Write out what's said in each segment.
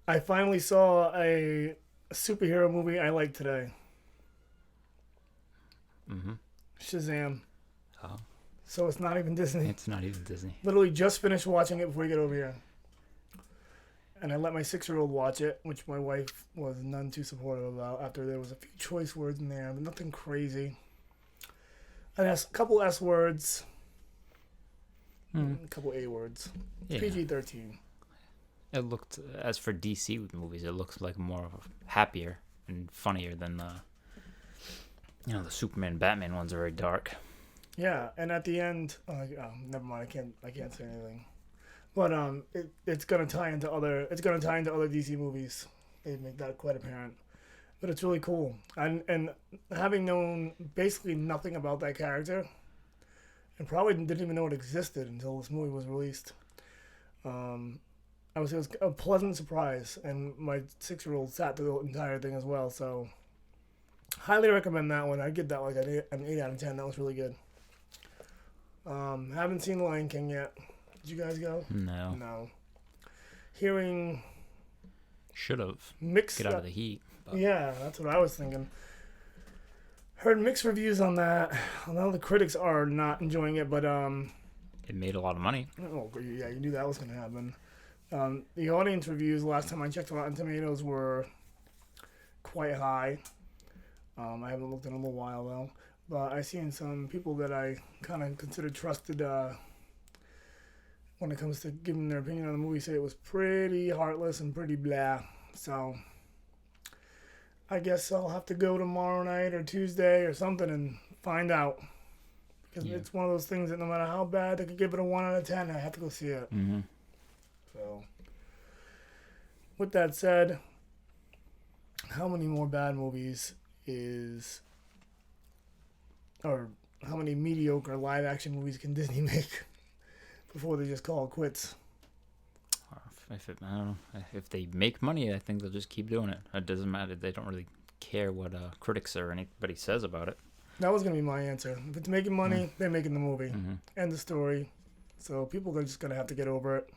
I finally saw a superhero movie I like today. Mm-hmm. Shazam. Oh, So it's not even Disney. it's not even Disney. Literally just finished watching it before we get over here. And I let my 6-year-old watch it, which my wife was none too supportive about after there was a few choice words in there, but nothing crazy. And a couple S words, a couple A words. Yeah. PG-13. It looked, as for DC movies, it looks like more happier and funnier than the Superman, Batman ones are very dark. Yeah, and at the end, never mind. I can't say anything. But it's gonna tie into other DC movies. They make that quite apparent. But it's really cool. And having known basically nothing about that character, and probably didn't even know it existed until this movie was released. It was a pleasant surprise, and my 6-year-old sat through the entire thing as well. So, highly recommend that one. I'd give that like an 8 out of 10. That was really good. Haven't seen Lion King yet. Did you guys go? No. No. Hearing Should have. mixed. Get out of the heat. But Yeah, that's what I was thinking. Heard mixed reviews on that. A lot of the critics are not enjoying it, but it made a lot of money. oh yeah, you knew that was gonna happen. The audience reviews last time I checked Rotten Tomatoes were quite high. I haven't looked in a little while though, but I seen some people that I kind of consider trusted when it comes to giving their opinion on the movie say it was pretty heartless and pretty blah. So I guess I'll have to go tomorrow night or Tuesday or something and find out. Because it's one of those things that no matter how bad I could give it a 1 out of 10, I have to go see it. Mm-hmm. So, with that said, how many more bad movies or how many mediocre live action movies can Disney make before they just call it quits? I don't know. If they make money, I think they'll just keep doing it. It doesn't matter. They don't really care what critics or anybody says about it. That was going to be my answer. If it's making money, they're making the movie. Mm-hmm. End of story. So people are just going to have to get over it.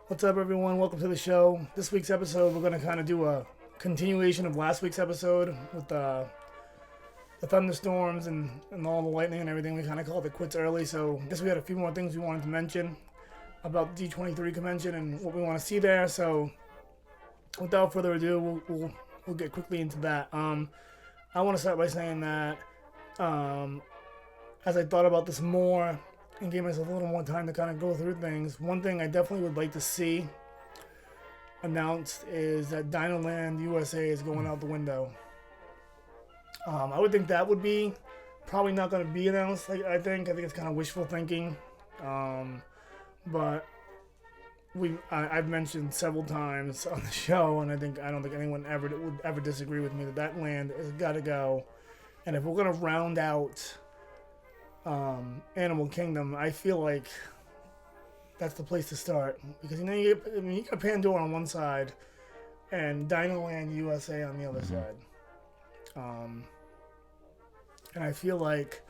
What's up, everyone? Welcome to the show. This week's episode, we're going to kind of do a continuation of last week's episode with the thunderstorms and all the lightning and everything. We kind of called it quits early, so I guess we had a few more things we wanted to mention about the D23 convention and what we want to see there. So without further ado, we'll get quickly into that. I want to start by saying that as I thought about this more and gave myself a little more time to kind of go through things, one thing I definitely would like to see announced is that Dinoland USA is going out the window. I would think that would be probably not going to be announced. I think it's kind of wishful thinking, but I've mentioned several times on the show, and I don't think anyone would ever disagree with me that land has got to go. And if we're going to round out Animal Kingdom, I feel like that's the place to start, because you got Pandora on one side and Dinoland USA on the other side. And I feel like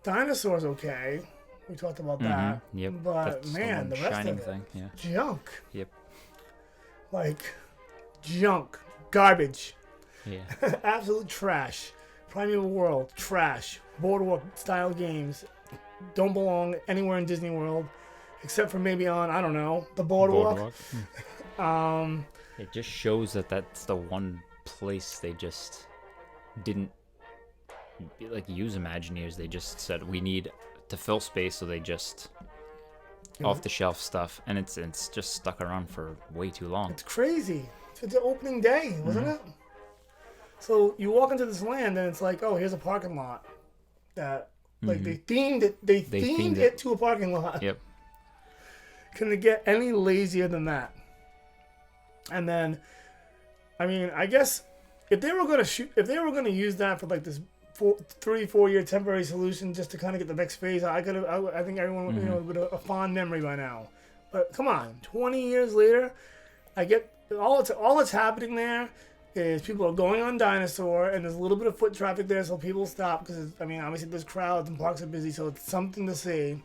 Dinosaur's okay. We talked about that. Yep. But That's man, the rest of it, thing. Yeah. junk. Yep. Like, junk. Garbage. Yeah. Absolute trash. Primeval World, trash. Boardwalk style games don't belong anywhere in Disney World, except for maybe on, I don't know, the Boardwalk. It just shows that that's the one place they just didn't use Imagineers. They just said we need to fill space, so they just off the shelf stuff, and it's just stuck around for way too long. It's crazy. It's the opening day, wasn't it? So you walk into this land and it's like, oh, here's a parking lot that they themed it. They themed it to a parking lot. Yep. Can they get any lazier than that? And then, I mean, I guess if they were gonna use that for like this 3-4 year temporary solution just to kind of get the next phase, I think everyone would have a fond memory by now. But come on, 20 years later, I get all that's happening there is people are going on Dinosaur, and there's a little bit of foot traffic there, so people stop because obviously there's crowds and parks are busy, so it's something to see.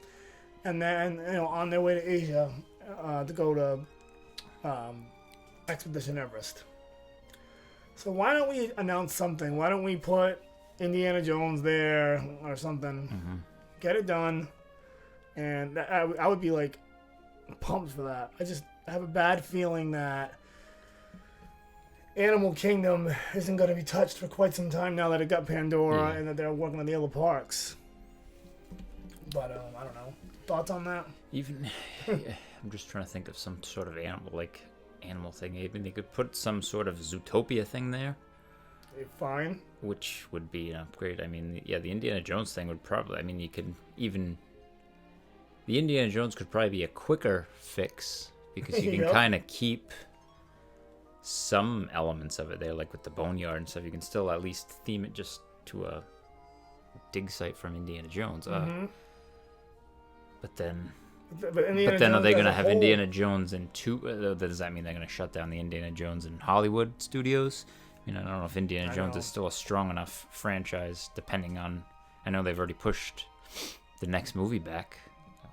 And then on their way to Asia to go to Expedition Everest. So why don't we announce something? Why don't we put Indiana Jones there or something? Mm-hmm. Get it done, and I would be like pumped for that. I have a bad feeling that Animal Kingdom isn't going to be touched for quite some time now that it got Pandora and that they're working on the other parks. But I don't know. Thoughts on that? Even I'm just trying to think of some sort of animal thing. Even they could put some sort of Zootopia thing there. Fine. Which would be an upgrade. I mean, yeah, the Indiana Jones thing would probably. I mean, you could even. The Indiana Jones could probably be a quicker fix because you can kind of keep some elements of it there, like with the boneyard and stuff. You can still at least theme it just to a dig site from Indiana Jones. But then are they going to have Indiana Jones in two? Does that mean they're going to shut down the Indiana Jones in Hollywood studios? I mean, I don't know if Indiana Jones is still a strong enough franchise, depending on. I know they've already pushed the next movie back.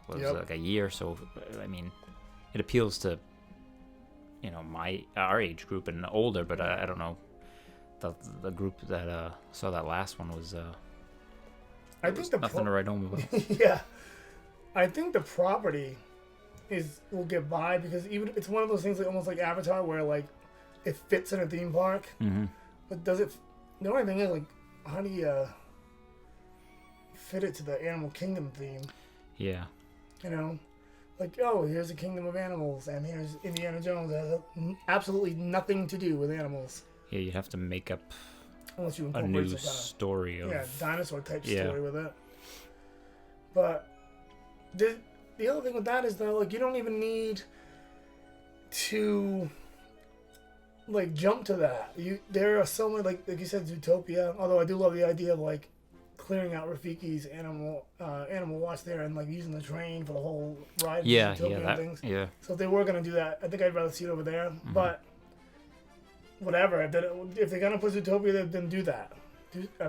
It was like a year, so I mean, it appeals to our age group and older, but I don't know. The group that saw that last one was I think nothing to write home about. Yeah. I think the property will get by because even it's one of those things like almost like Avatar where like it fits in a theme park, but does it? The only thing is like how do you fit it to the Animal Kingdom theme? Yeah. Like here's a kingdom of animals and here's Indiana Jones that has absolutely nothing to do with animals. Yeah, you have to make up unless you a new story of dinosaur type story with it. But the other thing with that is though, like you don't even need to like jump to that. There are so many like you said Zootopia. Although I do love the idea of like clearing out Rafiki's animal watch there and like using the train for the whole ride. Things. Yeah. So if they were gonna do that, I think I'd rather see it over there. But whatever, if they're gonna put Zootopia, then do that. I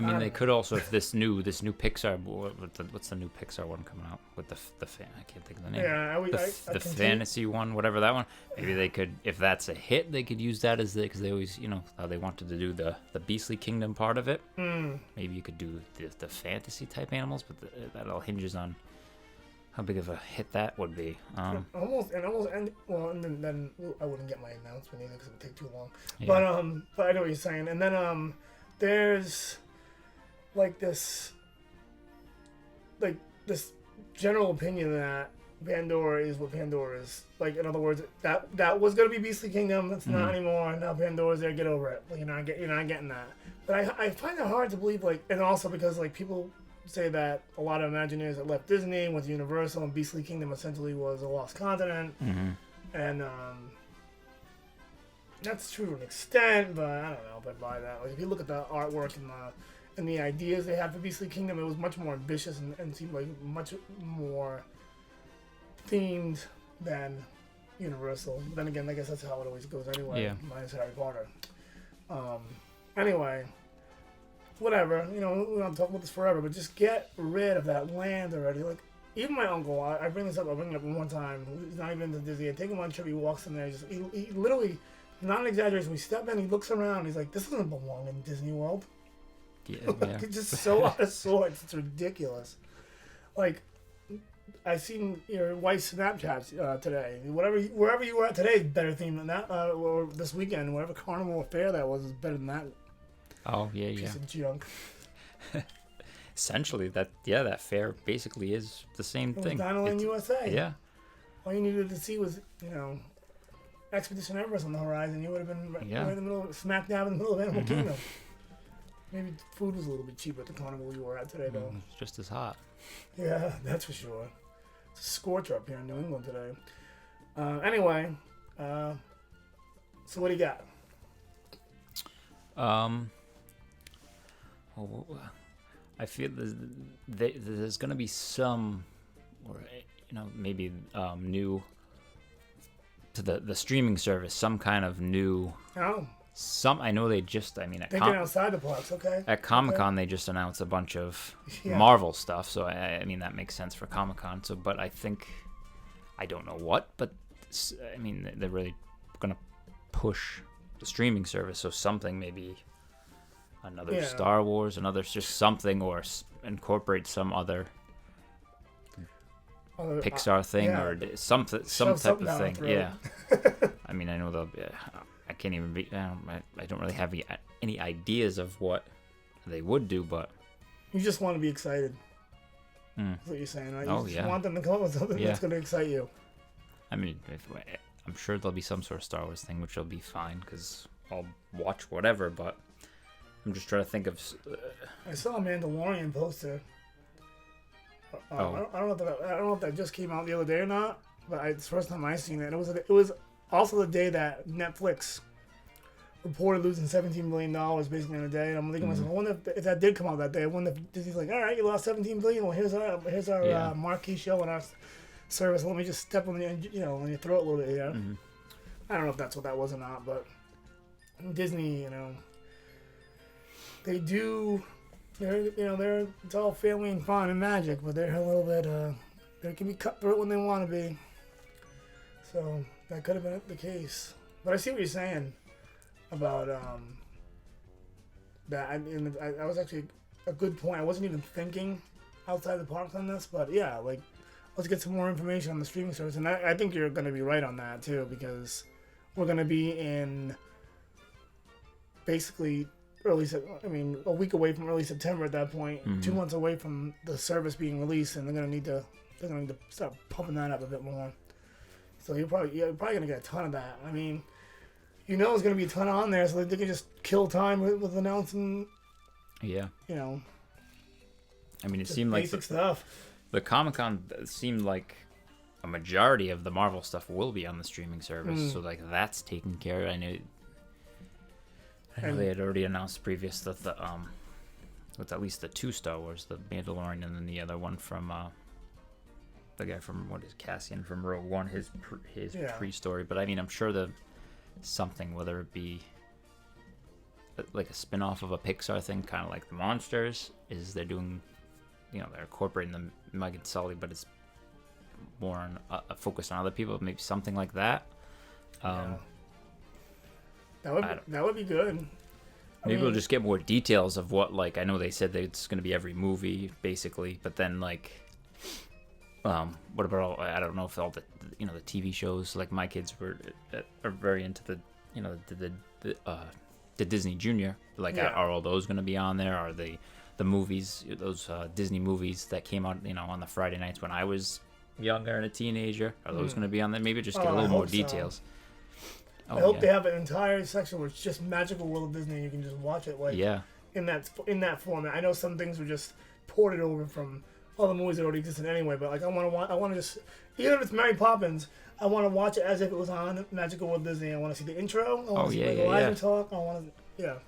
mean, they could also, if this new Pixar, what's the new Pixar one coming out with the fan? I can't think of the name. Yeah, the fantasy one, whatever that one. Maybe they could, if that's a hit, they could use that as because they always, how they wanted to do the Beastly Kingdom part of it. Maybe you could do the fantasy type animals, but that all hinges on how big of a hit that would be. And then I wouldn't get my announcement either because it would take too long. Yeah. But I know what you're saying. And then there's like this general opinion that Pandora is what Pandora is. Like in other words, that was gonna be Beastly Kingdom. It's not anymore. Now Pandora's there. Get over it. Like, you're not getting that. But I find it hard to believe. Like, and also because like people say that a lot of Imagineers that left Disney went to Universal, and Beastly Kingdom essentially was a lost continent. And that's true to an extent, but I don't know if I buy that. Like if you look at the artwork and the ideas they had for Beastly Kingdom, it was much more ambitious and seemed like much more themed than Universal. But then again, I guess that's how it always goes anyway, minus Harry Potter. Anyway, whatever. We're not talking about this forever, but just get rid of that land already. Like, even my uncle, I bring this up, I'll bring it up one time. He's not even into Disney. I take him on a trip, he walks in there, he literally, not an exaggeration, we step in, he looks around, he's like, this doesn't belong in Disney World. Yeah. It's just so out of sorts. It's ridiculous. Like, I seen your wife's Snapchats today. Wherever you were at today is better themed than that. Or this weekend, whatever carnival affair that was better than that. Oh yeah, piece of junk. Essentially, that fair basically is the same thing. Dinoland USA. Yeah. All you needed to see was Expedition Everest on the horizon. You would have been right in the middle, smack dab in the middle of Animal Kingdom. Maybe food was a little bit cheaper at the carnival you were at today, though. It's just as hot. Yeah, that's for sure. It's a scorcher up here in New England today. Anyway, so what do you got? I feel there's going to be some, or maybe new to the streaming service, some kind of new. Oh, I know they just. I mean, at thinking outside the box. Okay. At Comic-Con, they just announced a bunch of Yeah. Marvel stuff, so I mean that makes sense for Comic-Con. So, but I think I don't know what, but I mean they're really gonna push the streaming service, so something maybe another Star Wars, another just something, or incorporate some other Pixar thing or some type of thing. Yeah. I mean, I know they'll be. I can't even be. I don't really have any ideas of what they would do, but you just want to be excited. That's what you're saying, right? You just want them to come up with something that's going to excite you. I mean, I'm sure there'll be some sort of Star Wars thing, which will be fine because I'll watch whatever. But I'm just trying to think of. I saw a Mandalorian poster. I don't know if that just came out the other day or not, but it's the first time I seen it. It was also the day that Netflix reported losing $17 billion basically in a day. And I'm thinking to myself, I wonder if that did come out that day. I wonder if Disney's like, all right, you lost $17 billion. Well, here's our marquee show on our service. Let me just step on your throat a little bit here. Mm-hmm. I don't know if that's what that was or not, but Disney, they do. It's all family and fun and magic, but they're a little bit, they can be cutthroat when they want to be. So that could have been the case. But I see what you're saying about that. I was actually a good point. I wasn't even thinking outside the box on this, but yeah, like let's get some more information on the streaming service. And I think you're going to be right on that too, because we're going to be in basically a week away from early September at that point, 2 months away from the service being released, and they're gonna need to start pumping that up a bit more. So you're probably gonna get a ton of that. I mean, there's gonna be a ton on there, so they can just kill time with announcing. Yeah. I mean, it seemed like basic stuff. The Comic-Con seemed like a majority of the Marvel stuff will be on the streaming service, so like that's taken care of. I know they had already announced previous that with at least the 2 Star Wars, the Mandalorian, and then the other one from the guy from Cassian from Rogue One, his pre-story. But I mean, I'm sure something, whether it be like a spin-off of a Pixar thing, kind of like the Monsters, is they're doing, they're incorporating the Mike and Sully, but it's more on a focus on other people, maybe something like that. That would be good. Maybe we'll just get more details of what, I know they said that it's going to be every movie, basically, but then, what about I don't know if all the, the TV shows, my kids are very into the Disney Junior, are all those going to be on there? Are the movies, those Disney movies that came out, on the Friday nights when I was younger and a teenager, are those going to be on there? Maybe just get a little more details. I hope they have an entire section where it's just Magical World of Disney and you can just watch it in that format. I know some things were just ported over from all the movies that already existed anyway, but I want to just, even if it's Mary Poppins, I want to watch it as if it was on Magical World Disney. I want to see the intro. I want to see Elijah talk. I want to,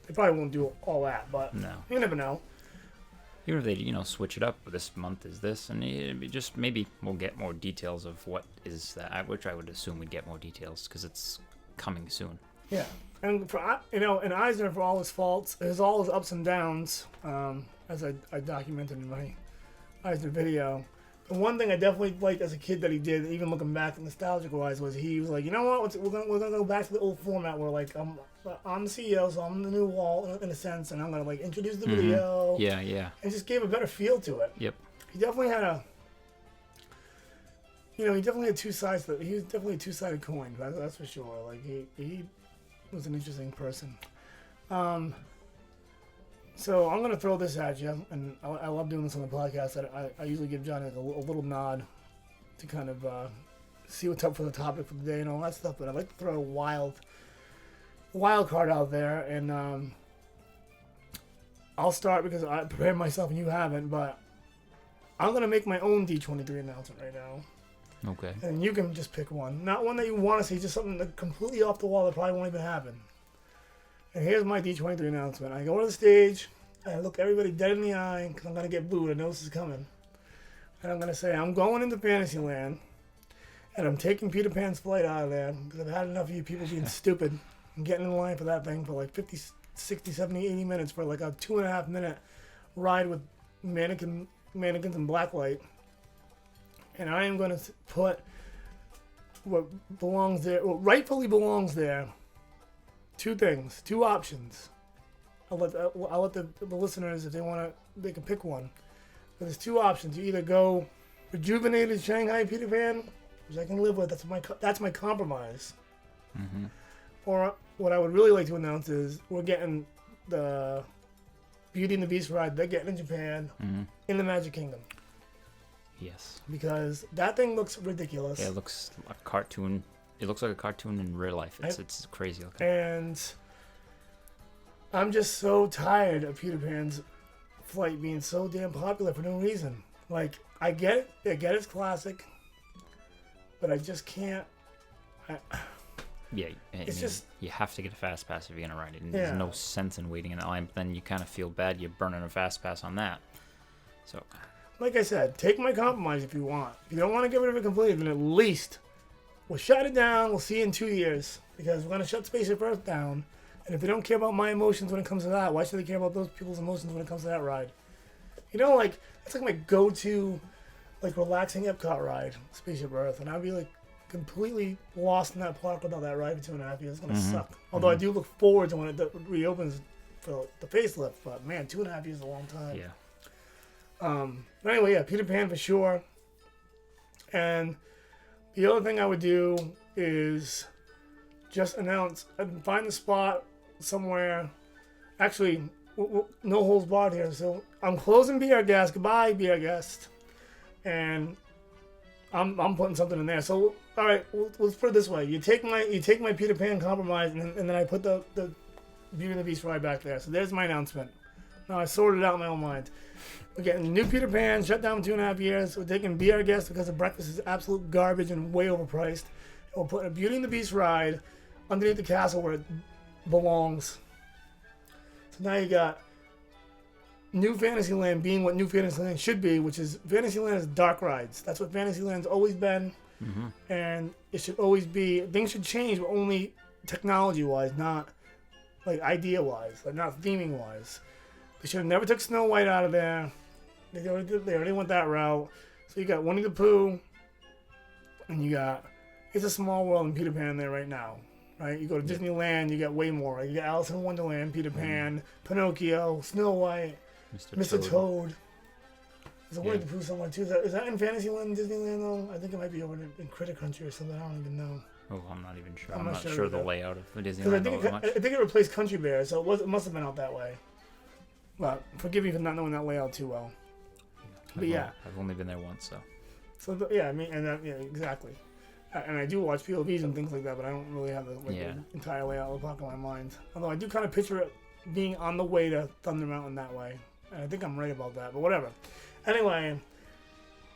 They probably won't do all that, but you never know. Even if they, switch it up, this month is this, and just maybe we'll get more details of what is that, which I would assume we'd get more details because it's coming soon. Yeah, and and Eisner, for all his faults, has all his ups and downs, as I documented in my Eisner video. The one thing I definitely liked as a kid that he did, even looking back nostalgic-wise, was he was like, you know what, we're gonna go back to the old format where I'm the CEO, so I'm the new wall in a sense, and I'm gonna introduce the video. Yeah. And just gave a better feel to it. Yep. He definitely had he definitely had two sides. He was definitely a two-sided coin. That's for sure. He was an interesting person. So I'm gonna throw this at you, and I love doing this on the podcast. I usually give Johnny a little nod to kind of see what's up for the topic for the day and all that stuff. But I'd like to throw a wild card out there, and I'll start because I prepared myself and you haven't. But I'm gonna make my own D23 announcement right now. Okay. And you can just pick one, not one that you want to see, just something that completely off the wall that probably won't even happen. And here's my D23 announcement. I go to the stage, I look everybody dead in the eye, because I'm going to get booed. I know this is coming. And I'm going to say, I'm going into Fantasyland, And I'm taking Peter Pan's flight out of there because I've had enough of you people being stupid and getting in line for that thing for like 50, 60, 70, 80 minutes for like a 2.5 minute ride with mannequins in blacklight. And I am going to put what belongs there, what rightfully belongs there, two things, two options. I'll let the listeners, if they want to, they can pick one. But there's two options. You either go rejuvenated Shanghai Peter Pan, which I can live with. That's my compromise. Mm-hmm. Or what I would really like to announce is we're getting the Beauty and the Beast ride they're getting in Japan in the Magic Kingdom. Yes. Because that thing looks ridiculous. Yeah, it looks like a cartoon. It looks like a cartoon in real life. It's crazy looking. And I'm just so tired of Peter Pan's flight being so damn popular for no reason. Like, I get it's classic, but I just can't. Yeah, you have to get a fast pass if you're gonna ride it. And there's no sense in waiting in that line. But then you kind of feel bad you're burning a fast pass on that. So, like I said, take my compromise if you want. If you don't want to get rid of it completely, then at least we'll shut it down. We'll see you in 2 years because we're gonna shut Spaceship Earth down. And if they don't care about my emotions when it comes to that, why should they care about those people's emotions when it comes to that ride? You know, like that's like my go-to, like relaxing Epcot ride, Spaceship Earth, and I'd be like completely lost in that park without that ride for 2.5 years. It's gonna suck. Although I do look forward to when it reopens for the facelift, but man, 2.5 years is a long time. Yeah. But anyway, yeah, Peter Pan for sure. And the other thing I would do is just announce and find the spot somewhere. Actually, no holds barred here. So I'm closing Be Our Guest. Goodbye, Be Our Guest. And I'm putting something in there. So all right, let's put it this way: you take my Peter Pan compromise, and then I put the Beauty and the Beast ride back there. So there's my announcement. Now I sorted it out in my own mind. We're getting new Peter Pan, shut down for 2.5 years. We're taking Be Our Guest because the breakfast is absolute garbage and way overpriced. And we're putting a Beauty and the Beast ride underneath the castle where it belongs. So now you got New Fantasyland being what New Fantasyland should be, which is Fantasyland is dark rides. That's what Fantasyland's always been, and it should always be. Things should change, but only technology-wise, not like idea-wise, like not theming-wise. They should have never took Snow White out of there. They already went that route. So you got Winnie the Pooh, and you got It's a Small World and Peter Pan there right now. Right? You go to Disneyland, you got way more. Right? You got Alice in Wonderland, Peter Pan, Pinocchio, Snow White, Mr. Toad. There's a Winnie the Pooh somewhere too. Is that in Fantasyland and Disneyland though? I think it might be over in Critter Country or something. I don't even know. Oh, I'm not even sure. I'm not sure the layout of Disneyland I think it replaced Country Bear, so it must have been out that way. But forgive me for not knowing that layout too well. But yeah, I've only been there once, so. So yeah, I mean, and exactly. And I do watch POVs and things like that, but I don't really have the entire layout of the park in my mind. Although I do kind of picture it being on the way to Thunder Mountain that way. And I think I'm right about that, but whatever. Anyway,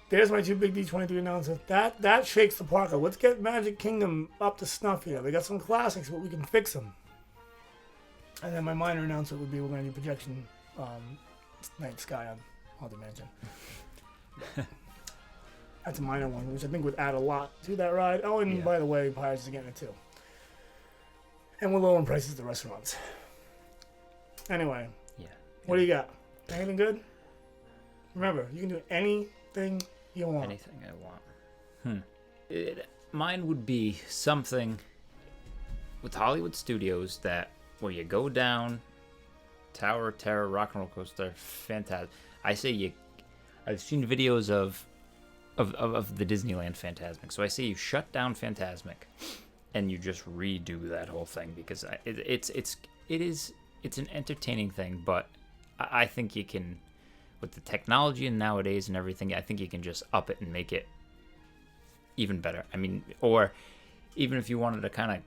there's my two big D23 announcements. That shakes the park up. Let's get Magic Kingdom up to snuff here. They got some classics, but we can fix them. And then my minor announcement would be we're going to do projection night sky on Haunted Mansion. That's a minor one, which I think would add a lot to that ride. Oh, and by the way, Pirates is getting it too. And we're lowering prices at the restaurants. Anyway, what do you got? Anything good? Remember, you can do anything you want. Anything I want. Mine would be something with Hollywood Studios where you go down Tower of Terror, Rock and Roller Coaster, fantastic. I say I've seen videos of the Disneyland Fantasmic. So I say you shut down Fantasmic and you just redo that whole thing because it's an entertaining thing, but I think you can, with the technology and nowadays and everything, I think you can just up it and make it even better. I mean, or even if you wanted to kind of,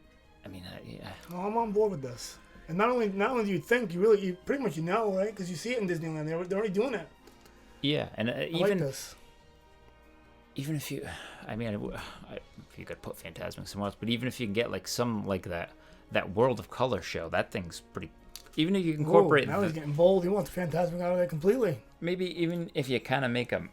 Well, I'm on board with this. And not only do you think, you pretty much know, right? Because you see it in Disneyland. They're already doing it. Yeah, and I like this. Even if you, if you could put Fantasmic somewhere else, but even if you can get like some like that World of Color show, that thing's pretty. Even if you can incorporate. Now he's getting bold. He wants Fantasmic out of there completely. Maybe even if you kind of make them,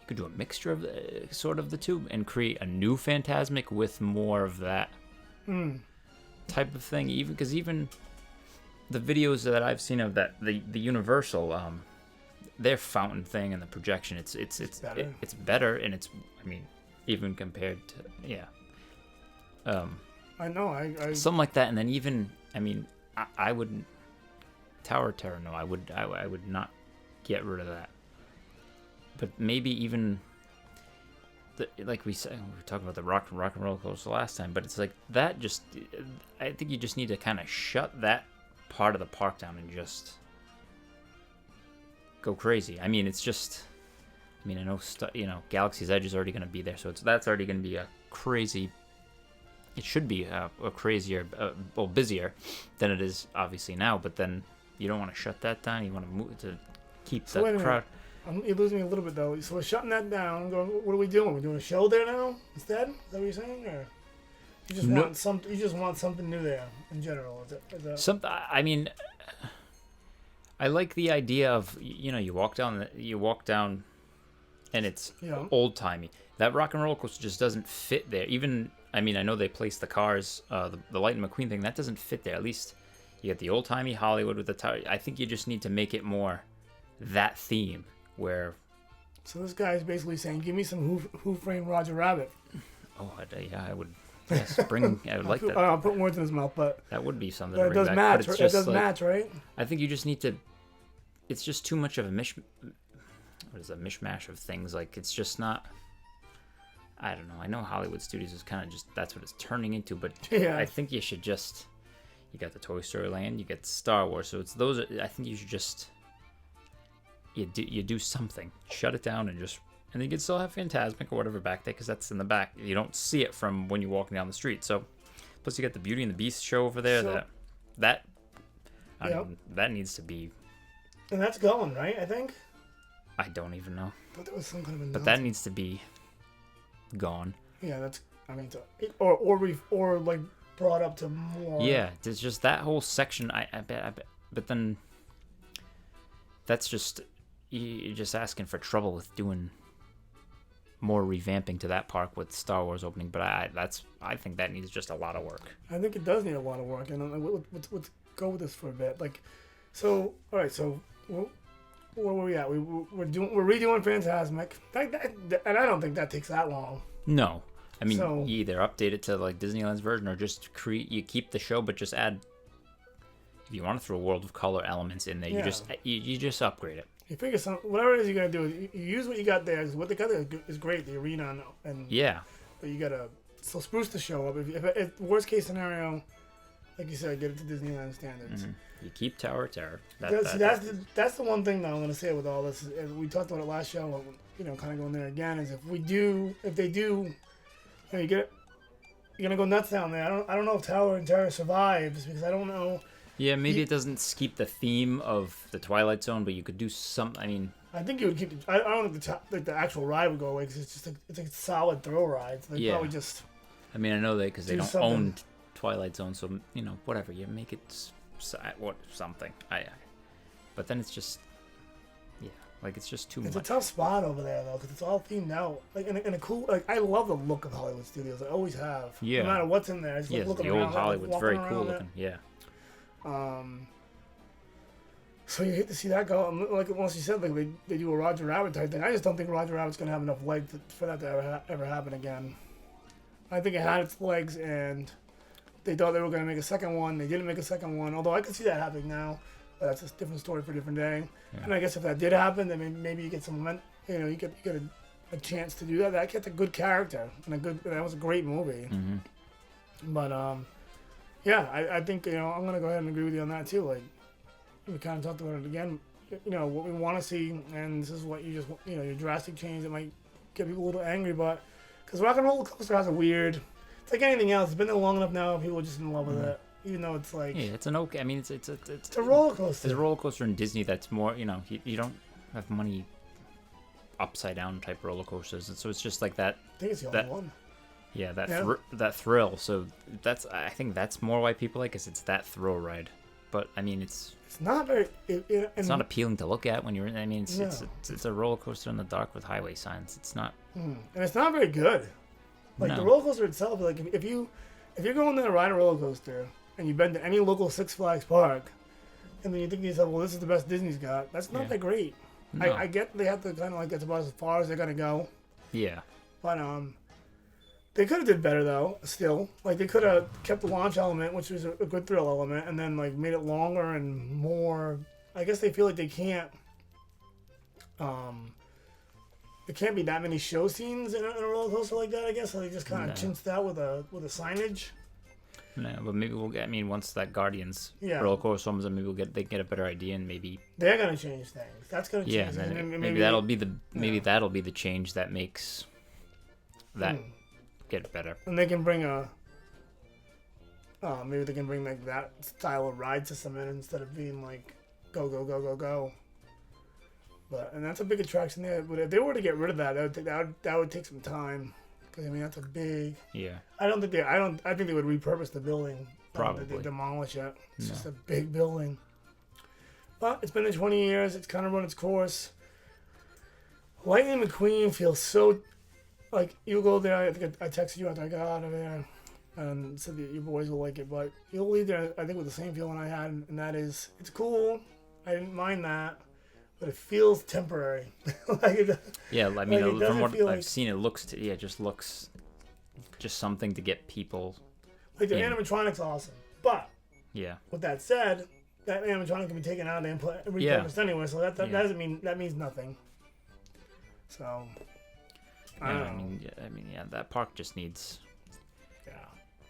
could do a mixture of sort of the two and create a new Phantasmic with more of that type of thing. Even because even the videos that I've seen of that the Universal their fountain thing and the projection, it's better. It's better, and it's, I mean, even compared to I know. I something like that. And then even, I mean, I wouldn't Tower of Terror. No, I would not get rid of that. But maybe even like we said, we were talking about the rock and roller coaster last time. But it's like that. Just, I think you just need to kind of shut that part of the park down and just go crazy. I mean, it's just. I mean, I know Galaxy's Edge is already going to be there, so that's already going to be a crazy. It should be a crazier, busier than it is obviously now. But then you don't want to shut that down. You want to move to keep the crowd. You're losing me a little bit though. So we're shutting that down. Going, what are we doing? We're doing a show there now instead. Is that what you're saying, or you just want some? You just want something new there in general. Is that... I mean, I like the idea of you walk down, and it's old timey. That Rock and Roller Coaster just doesn't fit there. Even, I mean, I know they placed the cars, the Lightning McQueen thing, that doesn't fit there. At least you get the old timey Hollywood with the tower. I think you just need to make it more that theme where. So this guy is basically saying, "Give me some Who Framed Roger Rabbit." Oh, yeah, I would. Yes, bring. I would like that. I'll put words in his mouth, but that would be something. But it does match. It does match, right? I think you just need to. It's just too much of a mishmash of things. Like, it's just not. I don't know. I know Hollywood Studios is kind of just, that's what it's turning into, but I think you should just. You got the Toy Story Land, you get Star Wars, so it's those. I think you should just. You do something, shut it down, and then you can still have Phantasmic or whatever back there, because that's in the back. You don't see it from when you're walking down the street. So, plus you got the Beauty and the Beast show over there. So, that that needs to be. And that's going, right? I think. I don't even know. But there was some kind of. But that needs to be gone. Yeah, that's. I mean, or like brought up to more. Yeah, there's just that whole section. I bet. But then. That's just. You're just asking for trouble with doing more revamping to that park with Star Wars opening, but I think that needs just a lot of work. I think it does need a lot of work, and let's go with this for a bit. Like, so all right, so where were we at? We're redoing Phantasmic, and I don't think that takes that long. No, I mean, you either update it to like Disneyland's version, or just you keep the show, but just add. If you want to throw World of Color elements in there, you just upgrade it. You figure whatever it is you're gonna do, you use what you got there. Because what they got there is great. The arena and but you gotta spruce the show up. If worst case scenario, like you said, get it to Disneyland standards. Mm-hmm. You keep Tower of Terror. That's the one thing that I'm gonna say with all this. We talked about it last show. Kind of going there again. Is if they do, you're gonna go nuts down there. I don't know if Tower of Terror survives, because I don't know. Yeah, maybe it doesn't keep the theme of the Twilight Zone, but you could do some. I mean, I think you would keep. I don't think the actual ride would go away, because it's just it's a solid throw ride. So they probably just. I mean, I know that because they don't own Twilight Zone, so whatever, you make it something. But then it's just. Yeah, like it's just too much. It's a tough spot over there though, because it's all themed out. Like in a cool. Like I love the look of Hollywood Studios. I always have. Yeah. No matter what's in there, it's the old Hollywood's very cool looking. Yeah. So you hate to see that go. Like once you said, like they do a Roger Rabbit type thing. I just don't think Roger Rabbit's gonna have enough legs for that to ever happen again. I think it had its legs, and they thought they were gonna make a second one. They didn't make a second one. Although I could see that happening now, but that's a different story for a different day. Yeah. And I guess if that did happen, then maybe you get some momentum. You get a chance to do that. That gets a good character and that was a great movie. Mm-hmm. But yeah, I think I'm gonna go ahead and agree with you on that too. Like we kind of talked about it again. What we want to see, and this is what you just your drastic change that might get people a little angry, but because Rock and Roller Coaster has a weird. It's like anything else. It's been there long enough now. People are just in love with it, even though it's like it's an okay. I mean, it's a roller coaster. It's a roller coaster in Disney that's more you don't have money upside down type roller coasters, and so it's just like that. I think it's the only one. Yeah, that thrill. So I think that's more why people like, 'cause it's that thrill ride. But I mean, it's It's not very. It's not appealing to look at when you're in. I mean, No. it's a roller coaster in the dark with highway signs. It's not. And it's not very good. Like the No. roller coaster itself, like if you're going there to ride a roller coaster and you've been to any local Six Flags park, and then you think to yourself, well, this is the best Disney's got. That's not Yeah. that great. No. I get they have to kind of like that's about as far as they're gonna go, Yeah. but they could have did better though. Still, like they could have kept the launch element, which was a good thrill element, and then like made it longer and more. I guess they feel like they can't. There can't be that many show scenes in a roller coaster like that. I guess so they just kind of No. chinched out with a signage. No, but maybe we'll get. I mean, once that Guardians Yeah. roller coaster comes, and maybe they can get a better idea, and maybe They're gonna change things. That's gonna change. yeah, and things. then And maybe that'll be the change that makes that Hmm. get better. And they can bring maybe they can bring like that style of ride system in instead of being like go go go go go. But and that's a big attraction there. But if they were to get rid of that, that would take some time. Because I mean that's a big. Yeah. I think they would repurpose the building. Probably. They demolish it. It's No. just a big building. But it's been in 20 years. It's kind of run its course. Lightning McQueen feels so. Like, you go there, I think I texted you after I got out of there and said that your boys will like it, but you'll leave there, I think, with the same feeling I had, and that is, it's cool. I didn't mind that, but it feels temporary. Yeah, I mean, Like, it from doesn't what feel I've like- seen, it just looks just something to get people. Like, the Yeah. animatronic's awesome. But, Yeah. with that said, that animatronic can be taken out and repurposed Yeah. anyway, so that Yeah. doesn't mean, that means nothing. So, I Yeah, don't I know. mean, yeah, that park just needs Yeah.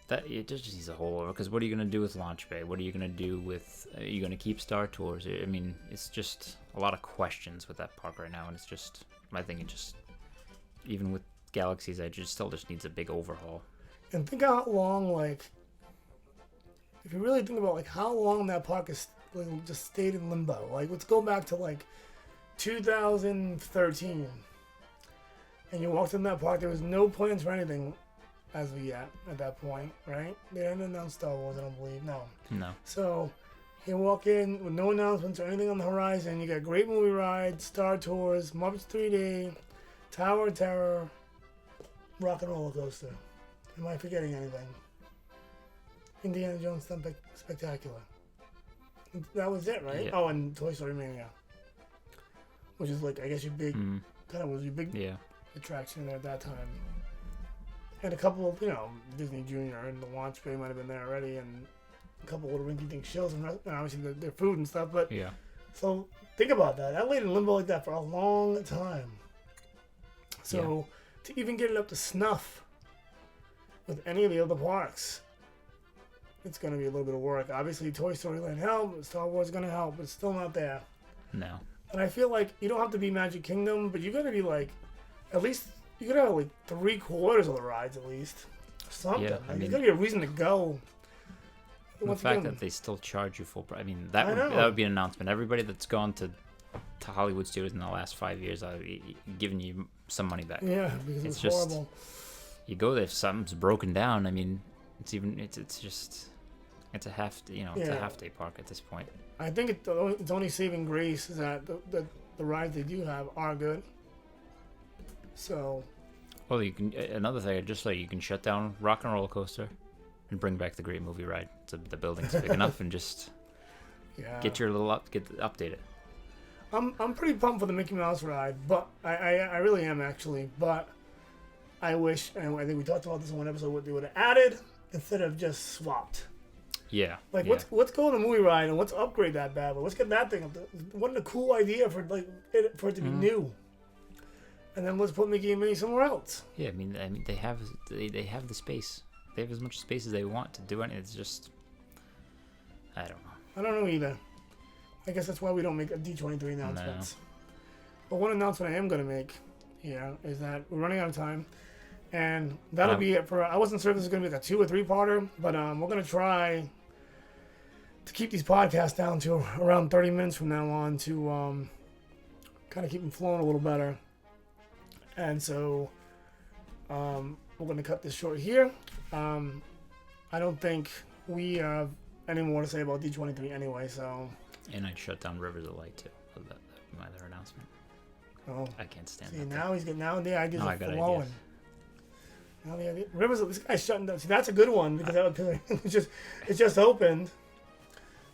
that. It just needs a whole over. Because what are you gonna do with Launch Bay? What are you gonna do with? Are you gonna keep Star Tours? I mean, it's just a lot of questions with that park right now, and it's just. I think it just, even with Galaxy's Edge, it still just needs a big overhaul. And think how long, like, if you really think about, like, how long that park is like, just stayed in limbo. Like, let's go back to, like, 2013. And you walked in that park, there was no plans for anything as of yet at that point, right? They hadn't announced Star Wars, I don't believe, no. No. So, you walk in with no announcements or anything on the horizon. You got great movie rides, Star Tours, Muppets 3D, Tower of Terror, Rock and Roller Coaster. Am I forgetting anything? Indiana Jones Spectacular. That was it, right? Yeah. Oh, and Toy Story Mania. Which is like, I guess your big, kind of was your big Yeah. attraction there at that time. And a couple of, Disney Junior and the Launch Bay might have been there already, and a couple of little rinky-dink shows, and obviously their food and stuff, but Yeah. so think about that. That laid in limbo like that for a long time. So to even get it up to snuff with any of the other parks, it's going to be a little bit of work. Obviously, Toy Story Land helped, Star Wars is going to help, but it's still not there. No. And I feel like you don't have to be Magic Kingdom, but you got to be like, at least you got to have like 3/4 of the rides at least. Something. Yeah, Like, there's got to be a reason to go. The Once fact again, that they still charge you full price. I mean, I that know. would be an announcement. Everybody that's gone to Hollywood Studios in the last 5 years, I've given you some money back. yeah, because It's it's just- horrible. You go there, if something's broken down. I mean, it's a half. It's a Yeah. half day park at this point. I think it's only saving grace is that the rides they do have are good. So, Well, you can another thing. Just like you can shut down Rock and Roller Coaster, and bring back the Great Movie Ride. The building's big enough, and just yeah. get update it. I'm pretty pumped for the Mickey Mouse ride, but I really am actually. But I wish, and I think we talked about this in one episode, what they would have added instead of just swapped. Yeah. Like yeah. let's go on the movie ride and let's upgrade that bad boy. Let's get that thing up. What a cool idea for it to be new. And then let's put Mickey and Minnie somewhere else. Yeah, I mean, they have the space. They have as much space as they want to do it. It's just, I don't know. I don't know either. I guess that's why we don't make a D23 announcements. But one announcement I am going to make here is that we're running out of time. And that'll be it for... I wasn't sure if this was going to be like a 2 or 3-parter, but we're going to try to keep these podcasts down to around 30 minutes from now on to kind of keep them flowing a little better. And so we're going to cut this short here. I don't think we have any more to say about D23 anyway, so And I'd shut down Rivers of Light too. My other announcement. Oh, I can't stand see, that. now he's getting, now the ideas No, are I got flowing. ideas. Now the idea, Rivers, this guy's shutting down. See, that's a good one because that would, it just opened.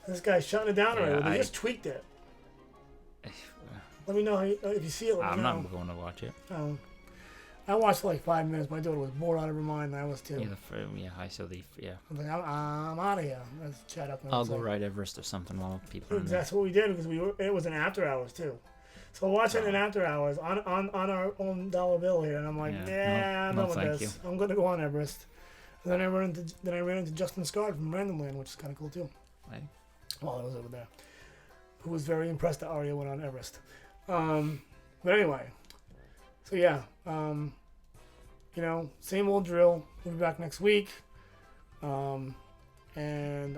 This guy's shutting it down Yeah, already. Well, they just tweaked it. Let me know how if you see it. Let me I'm know. not going to watch it. I watched for like 5 minutes. My daughter was bored out of her mind, and I was too. I saw the I'm like, I'm out of here. Let's chat up. I'll go ride Everest or something while people. That's what we did because it was an after hours too. So watching an after hours on our own dollar bill here, and I'm like, I'm done with this. I'm gonna go on Everest. And then I ran into Justin Scott from Random Land, which is kind of cool too. Right. While I was over there, who was very impressed that Arya went on Everest. But anyway, so yeah, same old drill. We'll be back next week. And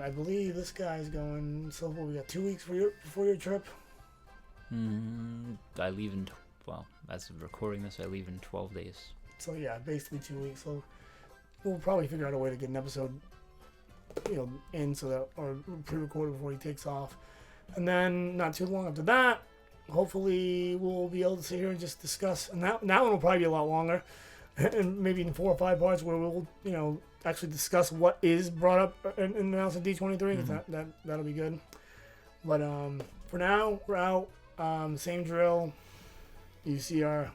I believe this guy's going. So we got 2 weeks before your trip. I leave in as of recording this, I leave in 12 days. So yeah, basically 2 weeks. So we'll probably figure out a way to get an episode, in so that or pre-recorded before he takes off. And then not too long after that, hopefully we'll be able to sit here and just discuss. And that one will probably be a lot longer, and maybe in 4 or 5 parts where we'll actually discuss what is brought up and announced at D23. Mm-hmm. That'll be good. But for now, we're out. Same drill. You see our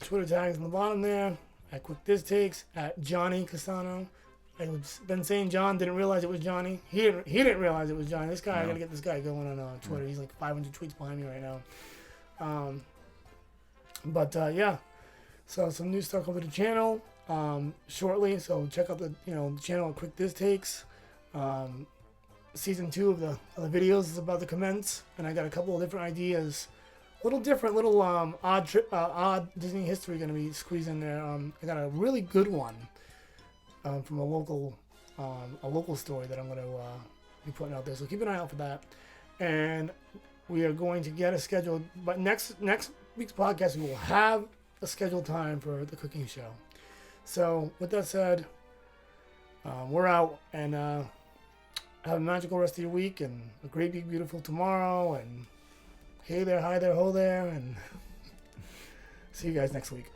Twitter tags on the bottom there. At Quick This Takes, at Johnny Casano. I've been saying John, didn't realize it was Johnny. He didn't realize it was Johnny. This guy, I gotta get this guy going on Twitter. He's like 500 tweets behind me right now. Yeah. So some new stuff over the channel shortly. So check out the channel at Quick This Takes. Season 2 of the videos is about to commence, and I got a couple of different ideas. Little odd Disney history going to be squeezed in there. I got a really good one from a local story that I'm going to be putting out there. So keep an eye out for that. And we are going to get a scheduled. But next week's podcast, we will have a scheduled time for the cooking show. So with that said, we're out, and have a magical rest of your week and a great, big, beautiful tomorrow. And hey there, hi there, ho there, and see you guys next week.